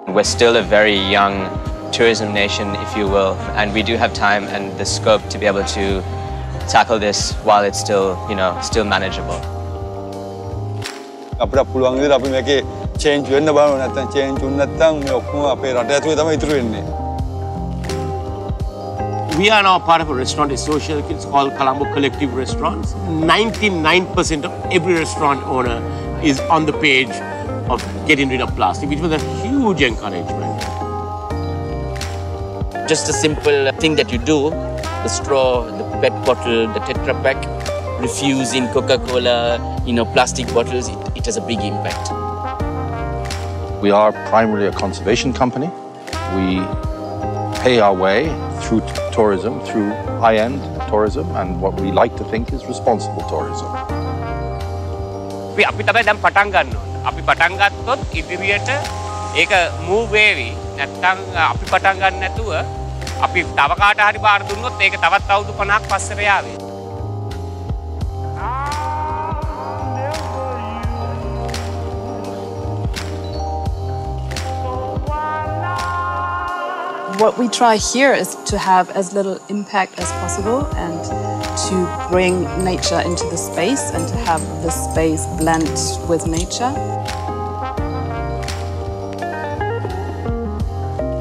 We're still a very young tourism nation, if you will, and we do have time and the scope to be able to tackle this while it's still, still manageable. අපිට පුළුවන් විදිහට අපි මේකේ change වෙන්න බලන්න නැත්නම් change වුණ නැත්නම් මේ ඔක්කොම අපේ රට ඇතුලේ තමයි ඉතුරු වෙන්නේ. We are now part of a restaurant association. It's called Colombo Collective Restaurants. 99% of every restaurant owner is on the page of getting rid of plastic, which was a huge encouragement. Just a simple thing that you do, the straw, the PET bottle, the Tetra Pak, refusing Coca-Cola, plastic bottles, it has a big impact. We are primarily a conservation company. We pay our way through tourism, through high-end tourism, and what we like to think is responsible tourism. අපි තමයි දැන් පටන් ගන්න ඕනේ. අපි පටන් ගත්තොත් ඉදිරියට ඒක move වෙවි. නැත්තම් අපි පටන් ගන්න නැතුව අපි තව කාට හරි බාර දුන්නොත් ඒක තවත් අවුරුදු 50ක් පස්සට යාවේ. What we try here is to have as little impact as possible and to bring nature into the space and to have the space blend with nature.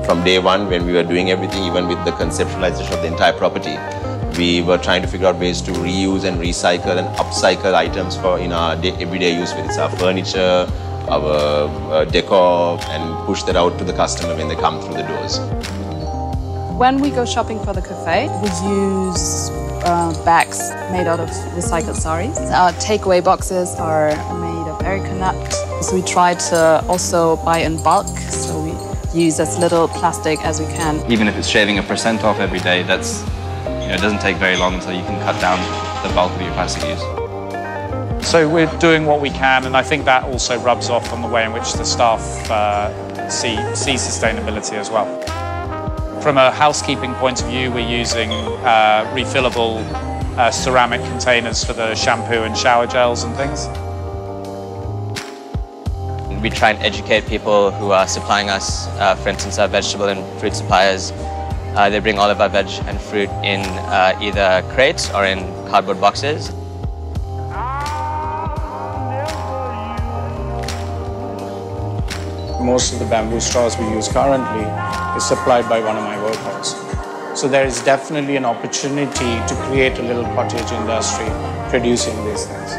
From day one, when we were doing everything, even with the conceptualization of the entire property, we were trying to figure out ways to reuse and recycle and upcycle items for our everyday use, whether it's our furniture, our decor, and push that out to the customer when they come through the doors. When we go shopping for the cafe, we use bags made out of recycled saris. Our takeaway boxes are made of areca nut. So we try to also buy in bulk, so we use as little plastic as we can. Even if it's shaving 1% off every day, that's, it doesn't take very long until you can cut down the bulk of your plastic use. So we're doing what we can, and I think that also rubs off on the way in which the staff see sustainability as well. From a housekeeping point of view, we're using refillable ceramic containers for the shampoo and shower gels and things. We try and educate people who are supplying us, for instance, our vegetable and fruit suppliers. They bring all of our veg and fruit in either crates or in cardboard boxes. Most of the bamboo straws we use currently is supplied by one of my workers. So there is definitely an opportunity to create a little cottage industry producing these things.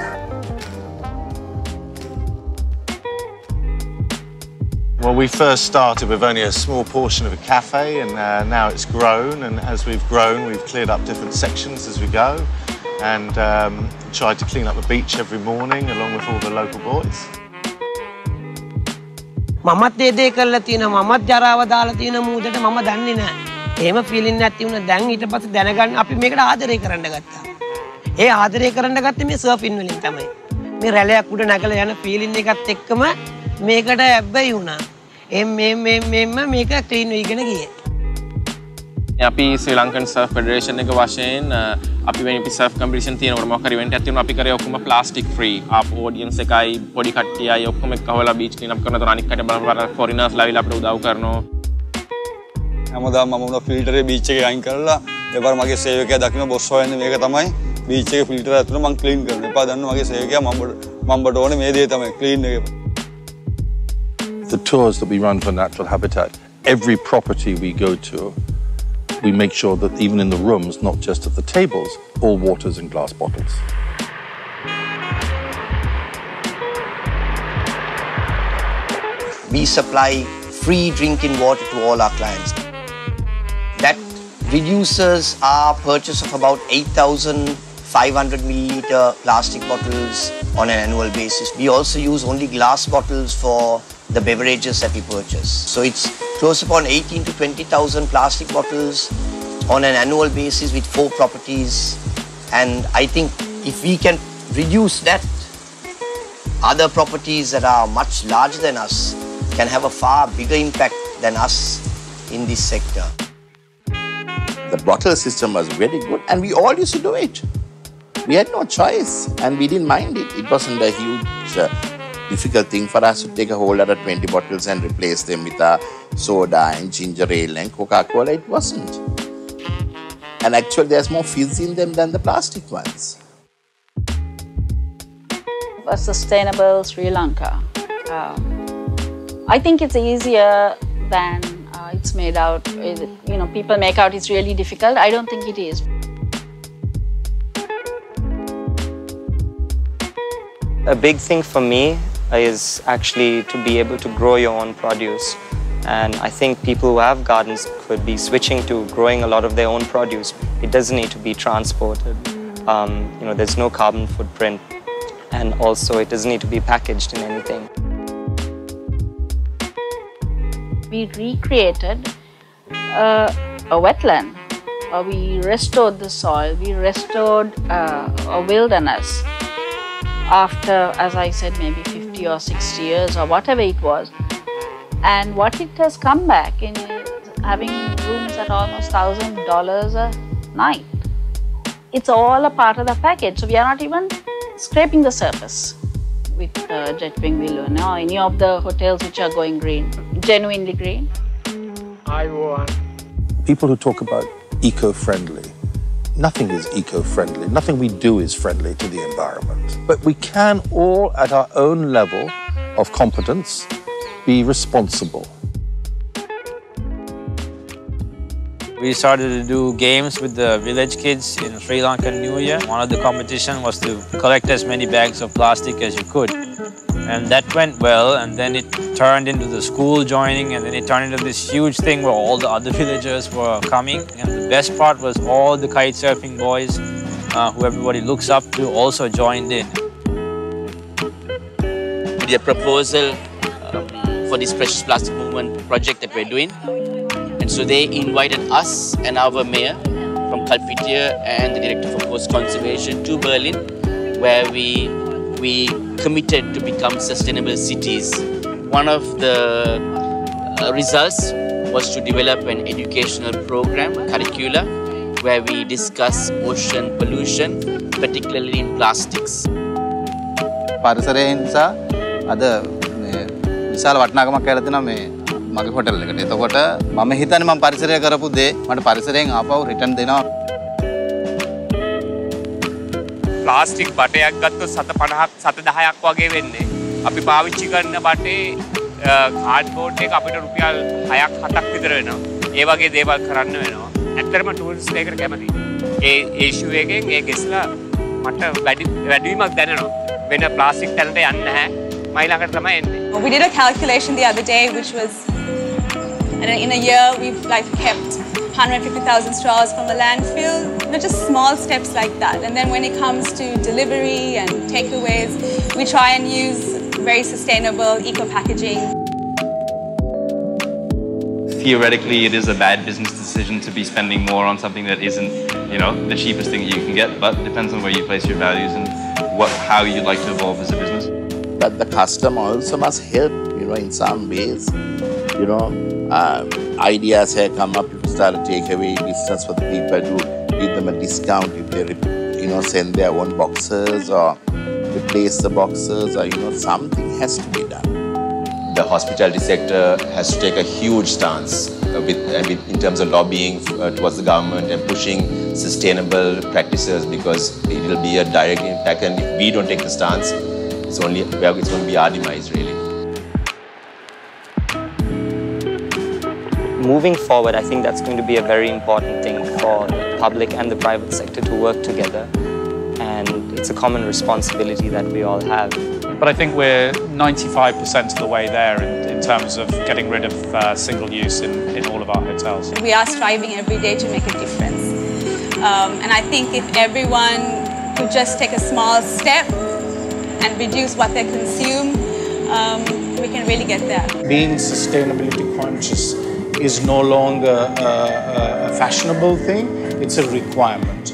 Well, we first started with only a small portion of a cafe, and now it's grown. And as we've grown, we've cleared up different sections as we go, and tried to clean up the beach every morning along with all the local boys. මමත් ඒ කරලා තියෙනවා මමත් ජරාව දාලා තියෙන මූදට මම දන්නේ නැහැ. එහෙම ෆීලින් නැති වුණා. දැන් ඊට පස්සේ දැනගන්න අපි මේකට ආදරය කරන්න ගත්තා. ඒ ආදරය කරන්න ගත්තේ මේ සර්ෆින් වලින් තමයි. මේ රැළයක් උඩ නැගලා යන ෆීලින් එකත් එක්කම මේකට ඇබ්බැහි වුණා. මේක ක්ලීන් වෙගෙන ගියේ. අපි ශ්‍රී ලංකන් සර්ෆ් ෆෙඩරේෂන් එක වශයෙන් අපි වෙන සර්ෆ් කම්පිටිෂන් තියෙනකොට මොකක් හරි ඉවෙන්ට් එකක් තියෙනවා අපි කරේ ඔක්කොම ප්ලාස්ටික් ෆ්‍රී ආප් ඔඩියන්ස් එකයි පොඩි කට්ටියයි ඔක්කොම එක්කවලා බීච් ක්ලීන් අප් කරනතර අනික් කට්ටිය බලන ෆොරිනර්ස් ලාවිලා අපිට උදව් කරනවා හැමදාම මම උන ෆිල්ටරේ බීච් එකේ අයින් කරලා එපාර මගේ සේවකයා දකින්න බොස් හොයන්නේ මේක තමයි බීච් එකේ ෆිල්ටර් ඇතුළේ මම ක්ලීන් කරනවා එපා දන්න මගේ සේවකයා මම්බට ඕනේ මේ දේ තමයි ක්ලීන් එක. The tours that we run for Natural Habitat, every property we go to, we make sure that even in the rooms, not just at the tables, all water's in glass bottles. We supply free drinking water to all our clients. That reduces our purchase of about 8,500 milliliter plastic bottles on an annual basis. We also use only glass bottles for the beverages that we purchase. So it's close upon 18 to 20,000 plastic bottles on an annual basis with 4 properties. And I think if we can reduce that, other properties that are much larger than us can have a far bigger impact than us in this sector. The bottle system was very good and we all used to do it. We had no choice and we didn't mind it. It wasn't a huge difficult thing for us to take a whole lot of 20 bottles and replace them with a soda and ginger ale and Coca-Cola. It wasn't. And actually there's more fizz in them than the plastic ones. A sustainable Sri Lanka. I think it's easier than it's made out. You know, people make out it's really difficult. I don't think it is. A big thing for me is actually to be able to grow your own produce. And I think people who have gardens could be switching to growing a lot of their own produce. It doesn't need to be transported. You know, there's no carbon footprint. And also, it doesn't need to be packaged in anything. We recreated a wetland. We restored the soil. We restored a wilderness after, as I said, maybe 50 or 60 years or whatever it was. And what it has come back in is having rooms at almost $1,000 a night. It's all a part of the package. So we are not even scraping the surface with jet wing balloon or any of the hotels which are going green, genuinely green. People who talk about eco-friendly, nothing is eco-friendly. Nothing we do is friendly to the environment. But we can all, at our own level of competence, be responsible. We started to do games with the village kids in Sri Lankan New Year. One of the competition was to collect as many bags of plastic as you could. And that went well, and then it turned into the school joining, and then it turned into this huge thing where all the other villagers were coming. And the best part was all the kite surfing boys, who everybody looks up to, also joined in. The proposal for this Precious Plastic Movement project that we're doing. And so they invited us and our mayor from Kalpitia and the director for Coast Conservation to Berlin, where we committed to become sustainable cities. One of the results was to develop an educational program, a curricula, where we discuss ocean pollution, particularly in plastics. විශාල වටිනාකමක් කියලා දෙනවා මේ මගේ hotel එකට. එතකොට මම හිතන්නේ මම පරිසරය කරපු දේ මට පරිසරයෙන් ආපහු රිටර්න් දෙනවා. ප්ලාස්ටික් බටයක් ගත්තොත් 750ක් 710ක් වගේ වෙන්නේ. අපි පාවිච්චි කරන බටේ කාඩ්බෝඩ් එක අපිට රුපියල් 6ක් 7ක් විතර වෙනවා. ඒ වගේ දේවල් කරන්න වෙනවා. ඇත්තටම टूरिस्ट එකකට කැමතියි. ඒ ඉෂුව එකෙන් ඒ ගෙස්ලා මට වැඩිවීමක් දැනෙනවා. වෙන ප්ලාස්ටික් තැනට යන්නේ නැහැ. We did a calculation the other day, which was in a year we've kept 150,000 straws from the landfill. You know, just small steps like that. And then when it comes to delivery and takeaways, we try and use very sustainable eco packaging. Theoretically, it is a bad business decision to be spending more on something that isn't, you know, the cheapest thing you can get. But it depends on where you place your values and how you'd like to evolve as a business. But the customer also must help, you know, in some ways. You know, ideas have come up to start a takeaway business for the people to give them a discount if they, you know, send their own boxes or replace the boxes, or, you know, something has to be done. The hospitality sector has to take a huge stance in terms of lobbying towards the government and pushing sustainable practices, because it will be a direct impact, and if we don't take the stance, it's going to be our demise, really. Moving forward, I think that's going to be a very important thing for the public and the private sector to work together. And it's a common responsibility that we all have. But I think we're 95% of the way there in terms of getting rid of single use in all of our hotels. We are striving every day to make a difference. And I think if everyone could just take a small step and reduce what they consume, we can really get there. Being sustainability conscious is no longer a fashionable thing, it's a requirement.